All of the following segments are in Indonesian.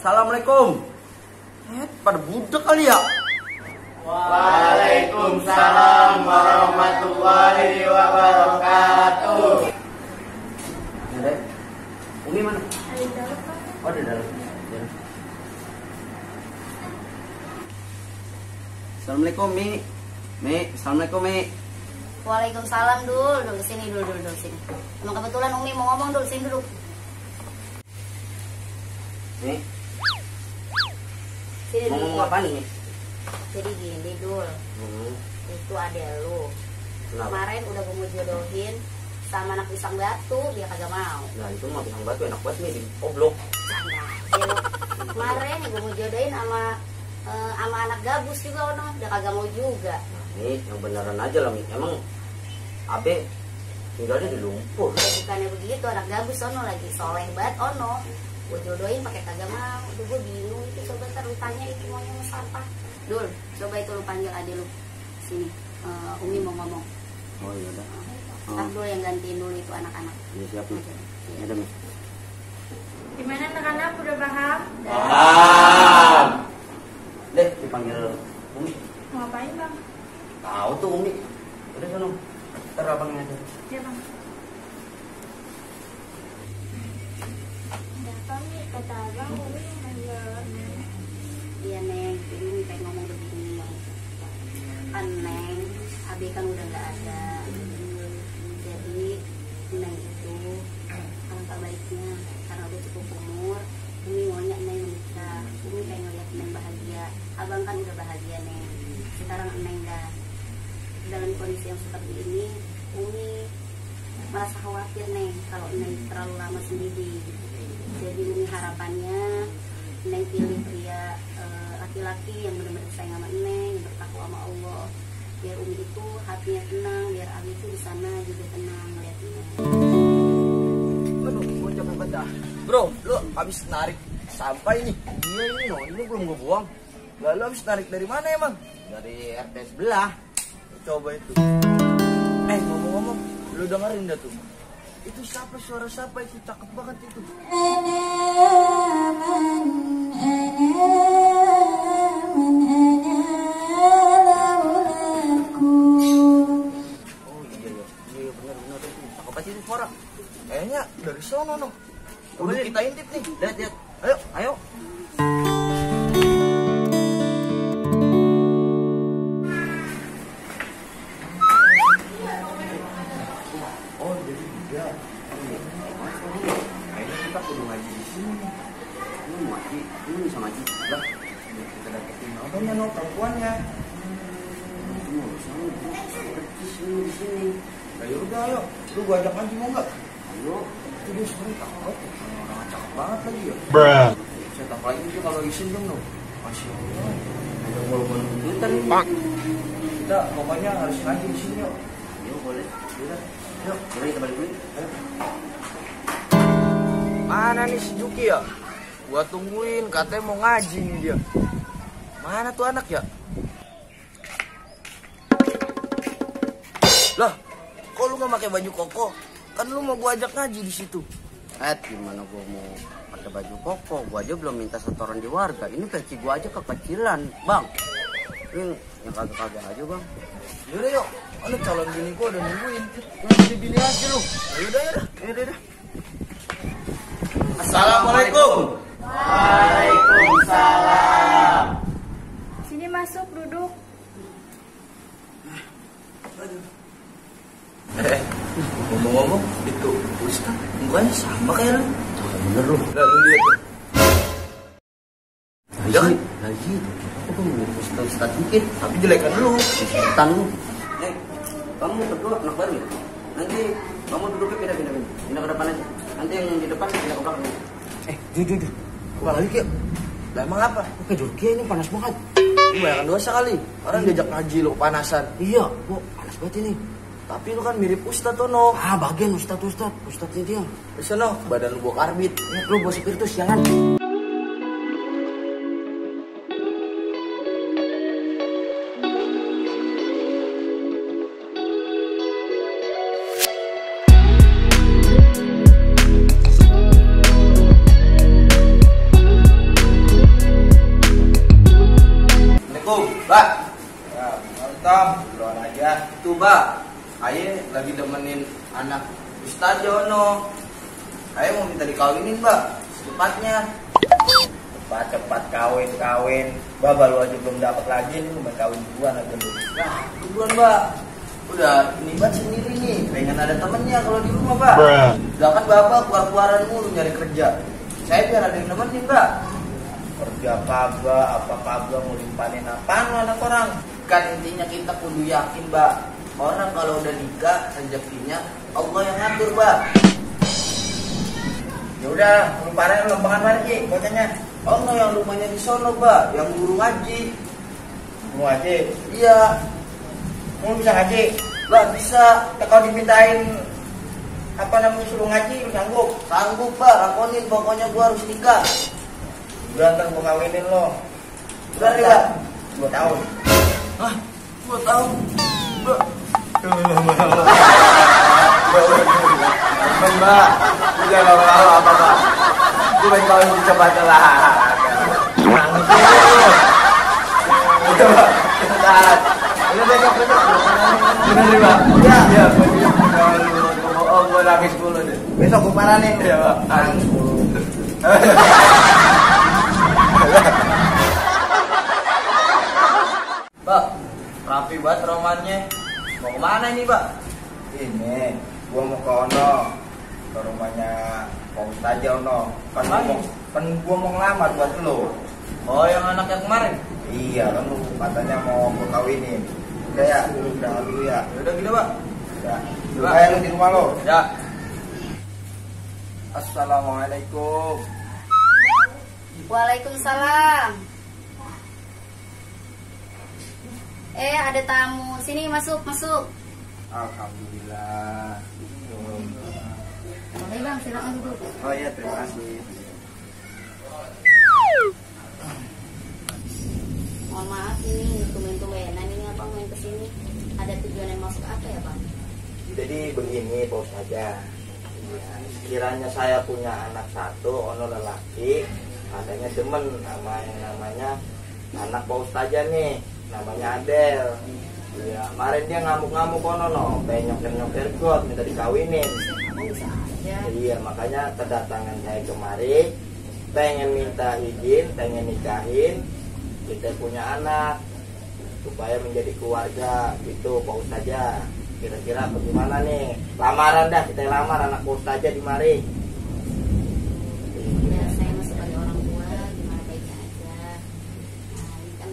Assalamualaikum. Pada budak kali ya. Waalaikumsalam warahmatullahi wabarakatuh. Umi mana? Ada di dalam, Pak. Oh, di dalam. Assalamualaikum, Mi. Assalamualaikum, Mi. Waalaikumsalam, Dul. Dul, sini dulu, sini. Emang kebetulan Umi mau ngomong, Dul, sini dulu. Mi, Sini mau dulu. ngomong apa nih? Jadi gini, Dul. Itu adek lu. Kenapa? Kemarin udah gue mau jodohin sama anak pisang batu, dia kagak mau. Nah, itu mah pisang batu enak banget nih di oblok. Canda aja lu. Kemarin gue mau jodohin sama anak gabus juga, ono. Dia kagak mau juga. Nah, ini yang beneran aja lah, Mi. Emang Abe tinggalnya di lumpur. Ya bukannya begitu, anak gabus ono lagi soleh banget, ono. Gue jodohin pakai kagak mau. Aduh, gue bingung itu. Coba ntar lu tanya itu maunya mau sampah. Dul, coba itu lu panggil adek lu sini. Umi mau ngomong. Oh iya udah. Ntar dulu yang gantiin dulu itu anak-anak. Iya siap, Mi. Ya udah, Mi. Gimana anak-anak udah paham? Paham. Deh, dipanggil Umi. Mau ngapain bang? Tahu tuh Umi. Udah sono. Ntar abangnya aja. Iya bang. Apa nih kata abang Umi manggil Neng? Iya Neng, jadi Umi pengen ngomong begini. Kan Neng, Abi kan udah gak ada. Jadi Neng itu alangkah baiknya karena udah cukup umur. Umi maunya Neng menikah. Umi pengen lihat Neng bahagia. Abang kan udah bahagia Neng. Sekarang Neng dah dalam kondisi yang seperti ini. Umi merasa khawatir Neng kalau Neng terlalu lama sendiri. Jadi Umi harapannya Neng pilih pria laki-laki yang benar-benar sayang sama Neng, yang bertakwa sama Allah. Biar Umi itu hatinya tenang, biar Abi itu di sana juga tenang melihat Neng. Aduh, bocah hebat dah. Bro, lu habis narik sampah ini. Iya ini no, ini belum gue buang. Lalu habis narik dari mana emang? Dari RT sebelah. Coba itu. Ngomong-ngomong, lu dengerin dah tuh. Itu siapa, suara siapa itu? Cakep banget itu. Oh iya benar itu. Cakep aja itu suara. Kayaknya dari sono no. Udah kita intip nih. Lihat. Ayo. Oh jadi tidak. Kayaknya kita perlu ngaji di sini nih. Ini ngaji, ini bisa ngaji. Lah, kita dapetin abangnya no, perempuannya. Ini mau di sini. Nah yaudah ayo, lu gua ajak ngaji mau nggak? Ayo. Itu dia sebenarnya takut, orang cakep banget lagi ya. Saya tak lagi itu kalau isin dong no. Masya Allah. Ada walaupun bentar nih. Kita pokoknya harus ngaji di sini yuk. Yuk boleh. Yaudah. Yuk, mari kita balik dulu. Ayo. Mana nih si Juki ya? Gua tungguin, katanya mau ngaji nih dia. Mana tuh anak ya? Lah, kok lu gak pakai baju koko? Kan lu mau gua ajak ngaji di situ. Gimana gua mau pakai baju koko? Gua aja belum minta setoran di warga. Ini peci gua aja kekecilan, Bang. Ini yang kagak-kagak aja, Bang. Yaudah yuk. Anu calon bini gua udah nungguin. Jadi bini aja lu. Yaudah. Assalamualaikum. Waalaikumsalam. Sini masuk duduk. Ngomong-ngomong, itu Ustaz mukanya sama kayak lu. Bener lu. Lah lu lihat tuh. Lagi. Aku mau Ustaz dikit, tapi jelekan lu. Setan lu. Kamu berdua anak baru ya? Nanti kamu duduknya pindah ke depan aja. Nanti yang di depan pindah ke belakang. Jujur. Balik yuk. Lah emang apa? Oke, Jurki ini panas banget. Bayangkan dosa kali. Orang diajak ngaji lo kepanasan. Iya, kok panas banget ini. Tapi lu kan mirip Ustadz tuh no. Bagian Ustadznya dia. Bisa no, badan lu bawa karbit. Lu bawa spiritus jangan. Tom, duluan aja. Tuh, Pak. Aye lagi demenin anak Ustaz Jono. Aye mau minta dikawinin, Mbak. Secepatnya. Cepat kawin. Bah, baru aja belum dapat lagi nih, mau kawin duluan aja lu. Nah, duluan, Mbak. Udah nibat sendiri nih, pengen ada temennya kalau di rumah, Pak. Jangan Bapak keluar-keluaran mulu nyari kerja. Saya biar ada yang nemenin, Mbak. Kerja kagak, apa kagak, mau limpanin apaan lu anak orang? Kan intinya kita kudu yakin, Mbak. Orang kalau udah nikah, rezekinya Allah yang ngatur, Mbak. Ya udah, limpanin lembangan mana Ki, bocahnya? Allah yang rumahnya di sono, Mbak, yang guru ngaji. Mau aja, Iya, mau bisa ngaji? Mbak bisa. Kalau dimintain apa namanya suruh ngaji, lu sanggup? Sanggup, Mbak, lakonin, pokoknya gua harus nikah. Udah ntar gua kawinin lo. Udah nih, Mbak. 2 tahun. Hah, 2 tahun, Mbak. Mbak, udah lama-lama apa Mbak? Gue pengen kawin coba lah. Udah Mbak, cepetan. Ini besok. Bener nih Mbak? Iya. Oh, gue nangis dulu deh. Besok gue paranin. Iya Mbak. Nangis dulu. Mbak, rapi banget romannya. Mau kemana ini, Mbak? Ini, gue mau ke Ono, ke rumahnya Pak Ustaz Ono. Kan gue mau ngelamar buat lo. Oh, yang anak yang kemarin? Iya, kan lu katanya mau gue kawinin. Udah ya, udah dulu ya. Udah gitu, Mbak. Ya, kayak lu di rumah lo. Ya. Assalamualaikum. Waalaikumsalam. Ada tamu. Sini masuk. Alhamdulillah. Oke Bang, silakan duduk. Oh iya, terima kasih. Mohon maaf ini tumben-tumbenan ini apa main kesini. Ada tujuan yang masuk apa ya Bang? Jadi begini Pak Ustaz ya. Sekiranya saya punya anak satu, ono lelaki, katanya demen sama yang namanya anak Pak Ustaz nih, namanya Adel. Iya, kemarin dia ngamuk-ngamuk kono no, pengen nyok-nyok got minta dikawinin. Bisa aja. Iya, makanya kedatangan saya kemari pengen minta izin, pengen nikahin, kita punya anak supaya menjadi keluarga gitu Pak Ustaz ya. Kira-kira bagaimana nih? Lamaran dah, kita lamar anak Pak Ustaz aja di mari. Ya, saya masih sebagai orang tua gimana baiknya aja. Nah, ini kan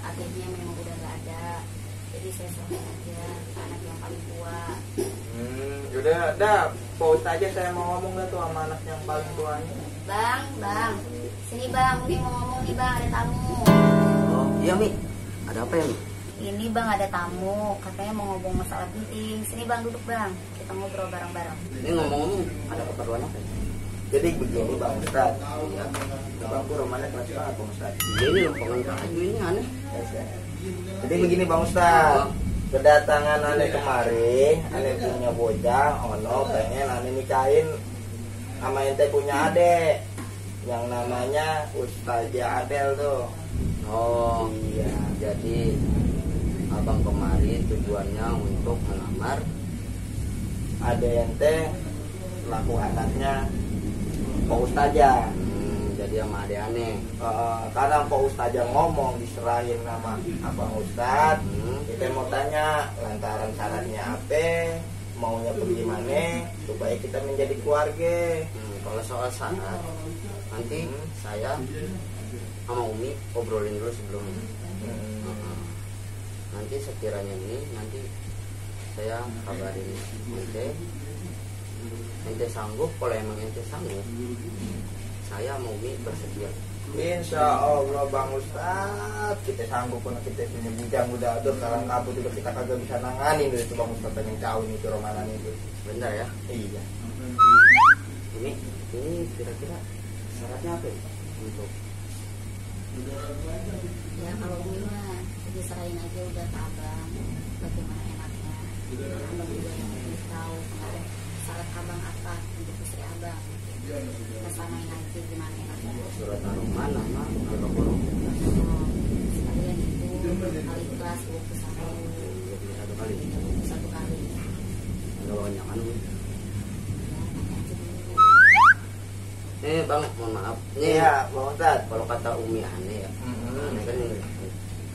adiknya memang udah nggak ada. Jadi saya serahkan aja ke anak yang paling tua. Yaudah, Pak Ustaz aja saya mau ngomong dah tuh sama anak yang paling tuanya. Bang. Sini Bang, ini mau ngomong nih Bang, ada tamu. Oh, iya, Mi. Ada apa ya, Mi? Ini Bang ada tamu, katanya mau ngomong masalah penting. Sini Bang, duduk Bang, kita ngobrol bareng-bareng. Ini ngomong-ngomong, ada keperluan apa? Jadi begini Bang Ustaz. Iya. Bangku rumahnya keras banget Bang Ustaz. Ini lompangan kayu ini aneh. Jadi begini Bang Ustaz. Kedatangan aneh kemari, aneh punya bocah, ono pengen aneh nikahin sama ente punya adek yang namanya Ustazah Adel tuh. Oh, Iya. jadi abang kemari tujuannya untuk melamar. Ada ente laku anaknya Pak Ustazah. Jadi sama adek aneh. Karena Pak Ustazah ngomong diserahin nama Abang Ustaz, kita mau tanya lantaran syaratnya apa, maunya pergi mana supaya kita menjadi keluarga. Kalau soal syarat, nanti saya sama Umi obrolin dulu sebelumnya. Nanti sekiranya ini nanti saya kabarin ente sanggup. Kalau emang ente sanggup, saya mau Umi bersedia. Insya Allah Bang Ustaz, kita sanggup karena kita punya bujang udah ada sekarang kabut juga kita kagak bisa nanganin itu Bang Ustaz pengen jauh itu romanan itu. Benar ya? Iya. Ini kira-kira syaratnya apa ya? Untuk Ya kalau Umi mah diserahin aja udah ke Abang, bagaimana enaknya. Abang juga yang lebih tahu kemarin syarat Abang apa untuk istri Abang. Kita samain aja gimana enaknya. surat mana mah kalau borong. Sekalian itu Al-Ikhlas 21 kali. 1 kali. Ada banyak kan? Bang, mohon maaf. Iya, Bang Ustadz. Kalau kata Umi aneh ya, aneh kan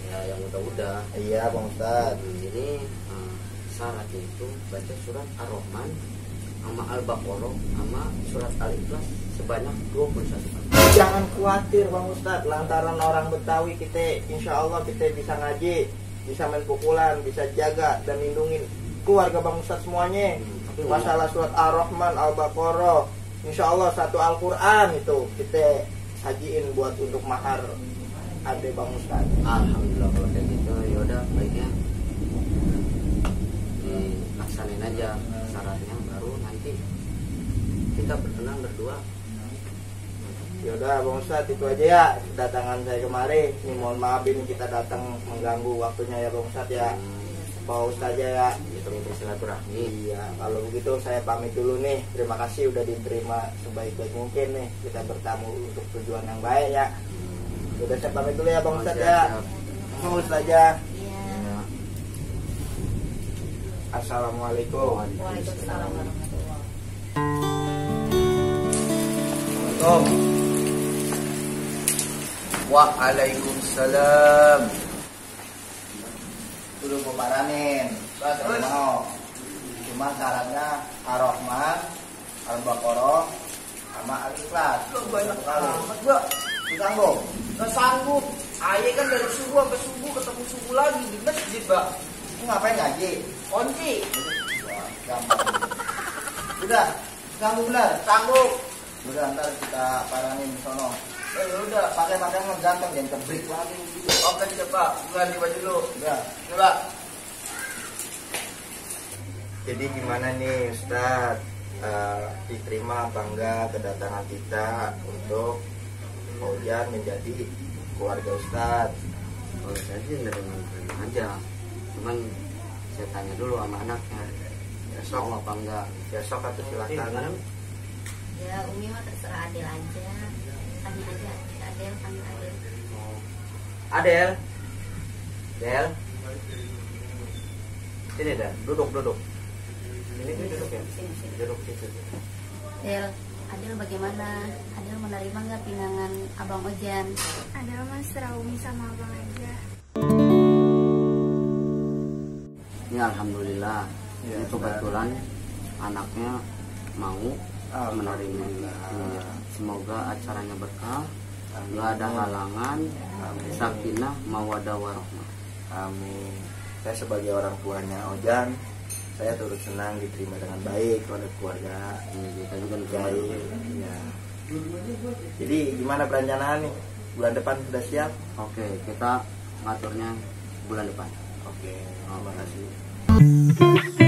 ya yang udah-udah. Iya, Bang Ustadz. Ini syaratnya itu baca surat Ar-Rahman sama Al-Baqarah sama surat Al-Ikhlas sebanyak 21 kali. Jangan khawatir Bang Ustadz, lantaran orang Betawi kita insya Allah kita bisa ngaji, bisa main pukulan, bisa jaga dan lindungin keluarga Bang Ustadz semuanya. Masalah surat Ar-Rahman, Al-Baqarah, insya Allah satu Al-Quran itu kita hajiin buat untuk mahar ade Bang Ustadz. Alhamdulillah kalau kayak gitu yaudah baiknya dilaksanain aja syaratnya, baru nanti kita berkenan berdua. Yaudah Bang Ustadz, itu aja ya kedatangan saya kemari. Ini mohon maaf ini kita datang mengganggu waktunya ya Bang Ustadz ya. Pak Ustadz aja ya. Itu bersilaturahmi. Iya, kalau begitu saya pamit dulu nih. Terima kasih udah diterima sebaik-baik mungkin nih. Kita bertamu untuk tujuan yang baik ya. Udah saya pamit dulu ya Bang Ustadz ya. Bang Ustadz aja. Iya. Assalamualaikum. Waalaikumsalam warahmatullahi. Assalamualaikum. Waalaikumsalam. Dulu gue paranin. Terus mau. Cuma syaratnya Ar-Rahman, Al-Baqarah, sama Al-Ikhlas. Banyak kali. amat gua. Sanggup. Gak sanggup. Ayah kan dari subuh sampai subuh ketemu subuh lagi di masjid, Mbak. Lu ngapain ngaji? Kunci. Wah, gampang. Udah, sanggup benar. Sanggup. Udah ntar kita paranin sono. Udah. Pakai ganteng jangan kebrik lagi. Oke, Pak. Ganti baju dulu. Udah. Coba. Jadi gimana nih Ustadz, diterima apa enggak kedatangan kita untuk Ojan menjadi keluarga Ustadz? Kalau saya sih nerima aja, cuman saya tanya dulu sama anaknya, besok apa enggak? Besok atau silakan. Ya Umi mah terserah Adel aja. Tanya aja Adel, tanya Adel. Adel, Del, sini Del, duduk. Ini duduk ya, duduk situ. Adel, Adel bagaimana? Adel menerima nggak pinangan Abang Ojan? Ada mas Raumi sama abang aja. Ini alhamdulillah, Ya, ini kebetulan anaknya mau menerima. Alhamdulillah. Semoga acaranya berkah, Amin. nggak ada halangan, Amin. sakinah, mawaddah warahmah. Amin. Saya sebagai orang tuanya Ojan, saya turut senang diterima dengan baik oleh keluarga. Ini kita juga Baik. Ya. Jadi gimana perencanaan nih? Bulan depan sudah siap? Oke, kita ngaturnya bulan depan. Oke. Terima kasih.